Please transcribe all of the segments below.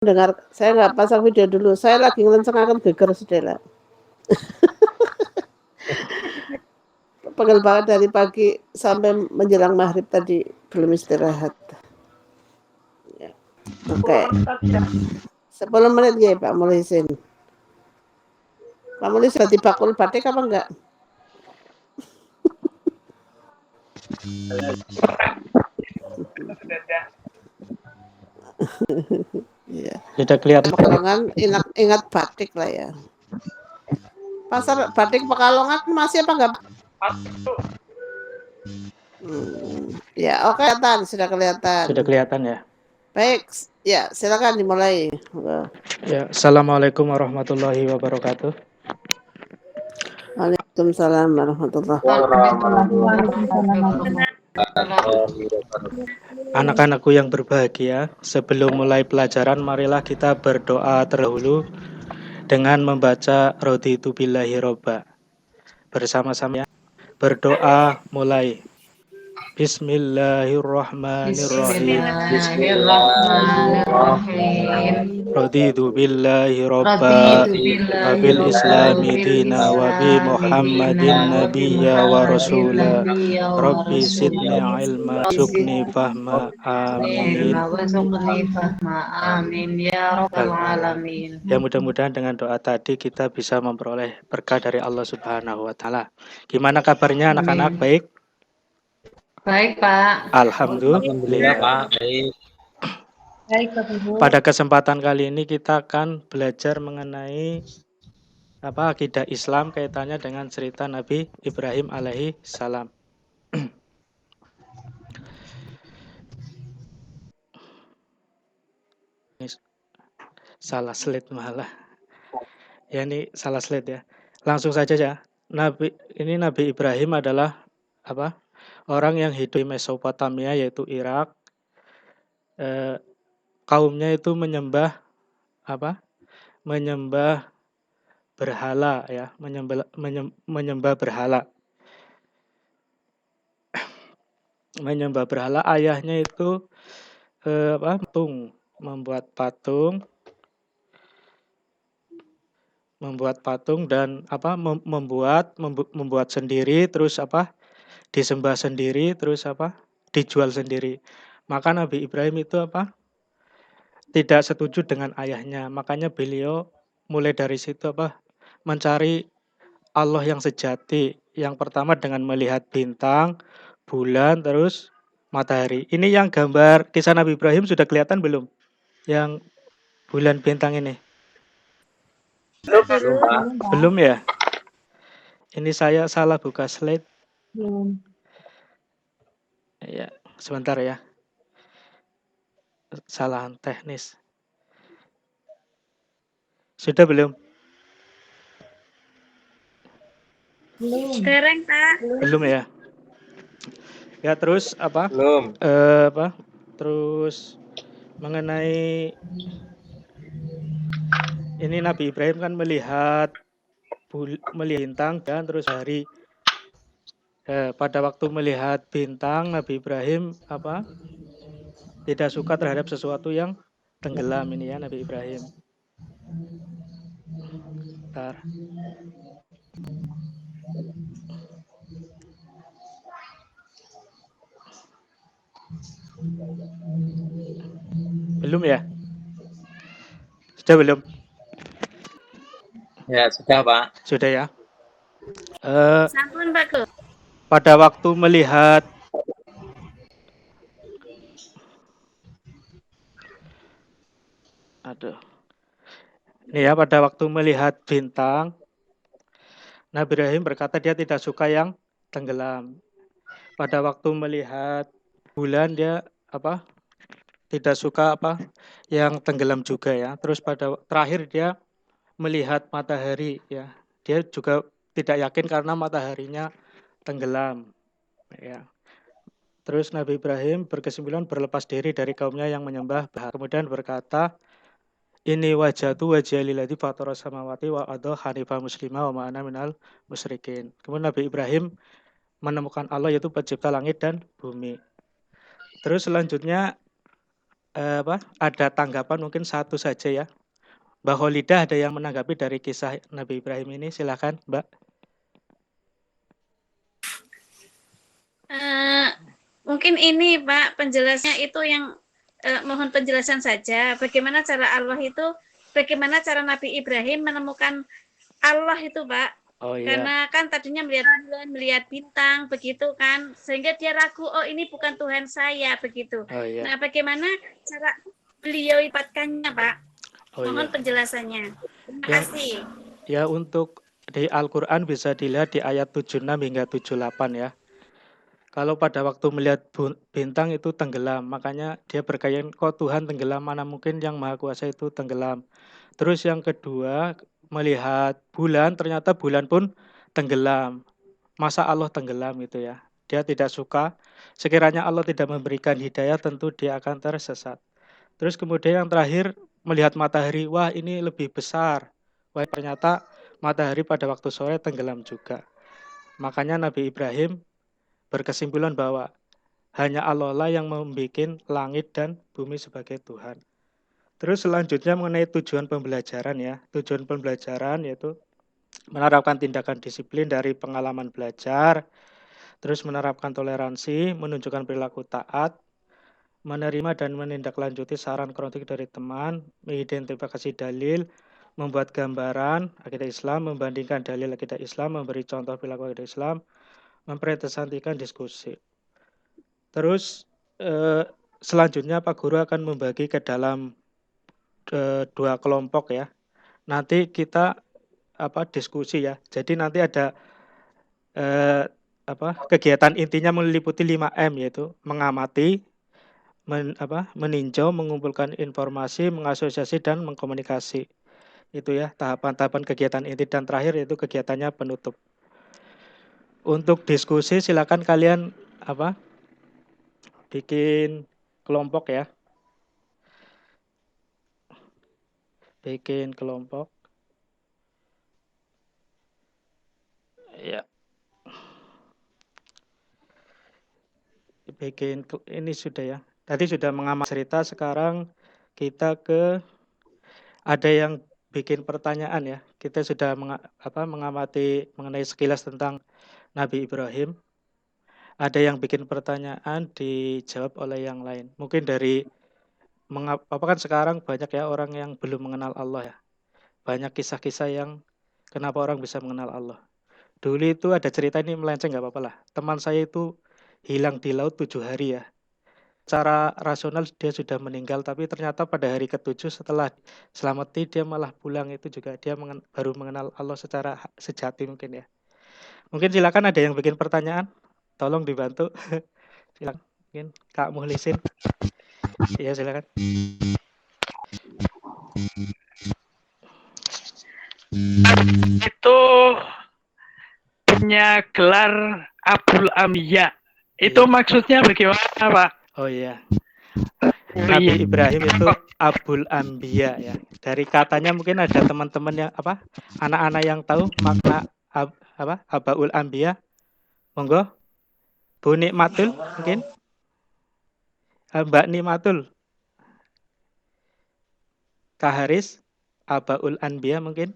dengar, saya nggak pasang video dulu. Saya lagi ngelencengkan geger sedela. Pegel banget dari pagi sampai menjelang maghrib tadi belum istirahat. Ya. Oke. 10 menit ya Pak Mulisin. Pak Mulisin berarti bakul batik apa enggak? Iya. Tidak kelihatan. Pekalongan ingat batik lah ya. Pasar batik Pekalongan masih apa enggak? Ya, oke, kelihatan, sudah kelihatan. Sudah kelihatan ya. Baik, ya silakan dimulai. Ya, Assalamualaikum warahmatullahi wabarakatuh. Waalaikumsalam warahmatullahi Anak-anakku yang berbahagia, sebelum mulai pelajaran marilah kita berdoa terlebih dengan membaca Raditu billahi robba. Bersama-sama ya. Berdoa mulai. Bismillahirrahmanirrahim. Raditu billahi robba wa bil islami dina wa bi muhammadin nabiyya wa rasula rabbi sidni ilma sukni fahma amin. Ya, mudah-mudahan dengan doa tadi kita bisa memperoleh berkah dari Allah Subhanahu wa taala. Gimana kabarnya anak-anak? Baik? Baik, Pak. Alhamdulillah, Pak. Baik. Baik, Pak Ibu. Pada kesempatan kali ini kita akan belajar mengenai akidah Islam kaitannya dengan cerita Nabi Ibrahim alaihi salam. Ini salah slide malah. Ya, ini salah slide ya. Langsung saja ya. Nabi Ibrahim adalah orang yang hidup di Mesopotamia yaitu Irak. Kaumnya itu menyembah berhala ya, menyembah berhala. Menyembah berhala, ayahnya itu membuat patung dan membuat sendiri, terus disembah sendiri, terus dijual sendiri. Maka Nabi Ibrahim itu tidak setuju dengan ayahnya. Makanya beliau mulai dari situ mencari Allah yang sejati. Yang pertama dengan melihat bintang, bulan, terus matahari. Ini yang gambar kisah Nabi Ibrahim sudah kelihatan belum? Yang bulan bintang ini. Belum ya? Ini saya salah buka slide. Ya, sebentar ya. Kesalahan teknis. Sudah belum? Belum ya. Ya, terus Belum. Terus mengenai ini Nabi Ibrahim kan melihat bintang dan terus hari. Pada waktu melihat bintang, Nabi Ibrahim tidak suka terhadap sesuatu yang tenggelam ini ya Nabi Ibrahim. Bentar. Belum ya? Sudah belum? Ya, sudah, Pak. Sudah ya. Pada waktu melihat ini ya, pada waktu melihat bintang, Nabi Ibrahim berkata dia tidak suka yang tenggelam. Pada waktu melihat bulan dia tidak suka yang tenggelam juga ya. Terus pada terakhir dia melihat matahari ya. Dia juga tidak yakin karena mataharinya tenggelam ya. Terus Nabi Ibrahim berkesimpulan berlepas diri dari kaumnya yang menyembah berhala. Kemudian berkata, ini wajhatu wajhalilladzi fatara samawati wa adha hanifah muslimah wa ma'ana minal musyrikin. Kemudian Nabi Ibrahim menemukan Allah yaitu pencipta langit dan bumi. Terus selanjutnya ada tanggapan mungkin satu saja ya. Mbak Holidah ada yang menanggapi dari kisah Nabi Ibrahim ini? Silakan, Mbak. Mungkin ini Pak penjelasnya itu yang mohon penjelasan saja. Bagaimana cara Allah itu, bagaimana cara Nabi Ibrahim menemukan Allah itu Pak. Oh iya. Karena kan tadinya melihat bulan, melihat bintang begitu kan, sehingga dia ragu, oh ini bukan Tuhan saya begitu. Oh iya. Nah bagaimana cara beliau dapatkannya Pak? Oh Mohon iya. penjelasannya. Terima Ya. kasih. Ya, untuk di Al-Qur'an bisa dilihat di ayat 76 hingga 78 ya. Kalau pada waktu melihat bintang itu tenggelam, makanya dia berkayaan, kok Tuhan tenggelam, mana mungkin yang Maha Kuasa itu tenggelam. Terus yang kedua, melihat bulan, ternyata bulan pun tenggelam. Masa Allah tenggelam gitu ya. Dia tidak suka, sekiranya Allah tidak memberikan hidayah tentu dia akan tersesat. Terus kemudian yang terakhir, melihat matahari, wah ini lebih besar. Wah ternyata matahari pada waktu sore tenggelam juga. Makanya Nabi Ibrahim berkesimpulan bahwa hanya Allah lah yang membuat langit dan bumi sebagai Tuhan. Terus selanjutnya mengenai tujuan pembelajaran ya. Tujuan pembelajaran yaitu menerapkan tindakan disiplin dari pengalaman belajar, terus menerapkan toleransi, menunjukkan perilaku taat, menerima dan menindaklanjuti saran kronik dari teman, mengidentifikasi dalil, membuat gambaran akidah Islam, membandingkan dalil akidah Islam, memberi contoh perilaku akidah Islam, mempresentasikan diskusi. Terus selanjutnya Pak Guru akan membagi ke dalam dua kelompok ya. Nanti kita diskusi ya. Jadi nanti ada kegiatan intinya meliputi 5M yaitu mengamati, meninjau, mengumpulkan informasi, mengasosiasi dan mengkomunikasi. Itu ya tahapan-tahapan kegiatan inti, dan terakhir itu kegiatannya penutup. Untuk diskusi silakan kalian bikin kelompok ya. Bikin kelompok. Ya. Bikin ini sudah ya. Tadi sudah mengamati cerita, sekarang kita ada yang bikin pertanyaan ya. Kita sudah mengamati mengenai sekilas tentang Nabi Ibrahim. Ada yang bikin pertanyaan, dijawab oleh yang lain. Mungkin dari kan sekarang banyak ya orang yang belum mengenal Allah ya. Banyak kisah-kisah yang kenapa orang bisa mengenal Allah. Dulu itu ada cerita, ini melenceng nggak apa-apa lah. Teman saya itu hilang di laut 7 hari ya. Secara rasional dia sudah meninggal, tapi ternyata pada hari ke-7 setelah selamati dia malah pulang, itu juga dia baru mengenal Allah secara sejati mungkin ya. Mungkin silakan ada yang bikin pertanyaan, tolong dibantu. Silakan, mungkin Kak Muhlisin. Iya silakan. Itu punya gelar Abul Ambiya. Itu Iya. maksudnya bagaimana, Pak? Oh iya. Nabi Ibrahim itu Abul Ambiya ya. Dari katanya mungkin ada teman-teman yang anak-anak yang tahu makna Abaul Ambiya. Monggo. Bu Nikmatul mungkin. Mbak Nikmatul. Kak Haris, Abaul Anbiya mungkin.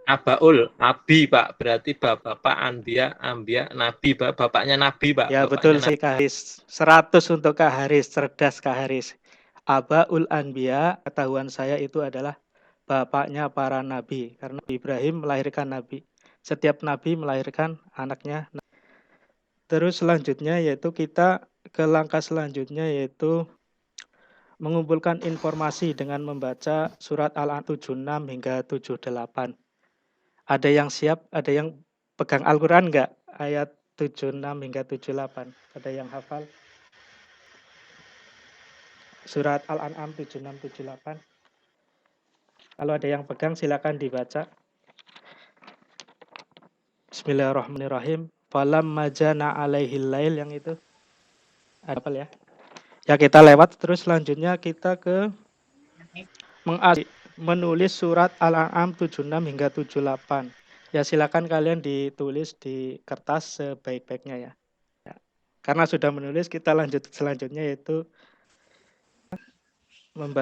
Abaul, Abi Pak, berarti bapak Anbiya, Ambiya, Nabi, bapaknya Nabi Pak. Ya betul sih Kak Haris. 100 untuk Kak Haris, cerdas Kak Haris. Abaul Anbiya, ketahuan saya itu adalah bapaknya para nabi, karena Ibrahim melahirkan nabi. Setiap nabi melahirkan anaknya. Terus selanjutnya yaitu kita ke langkah selanjutnya yaitu mengumpulkan informasi dengan membaca surat Al-An'am 76 hingga 78. Ada yang siap, ada yang pegang Al-Quran enggak? Ayat 76 hingga 78. Ada yang hafal? Surat Al-An'am 76 78. Kalau ada yang pegang silakan dibaca. Bismillahirrahmanirrahim. Falamma jana alaihil lail, yang itu. Ada apa ya? Ya kita lewat, terus selanjutnya kita ke menulis surat Al-An'am 76 hingga 78. Ya silakan kalian ditulis di kertas sebaik-baiknya ya. Karena sudah menulis, kita lanjut selanjutnya yaitu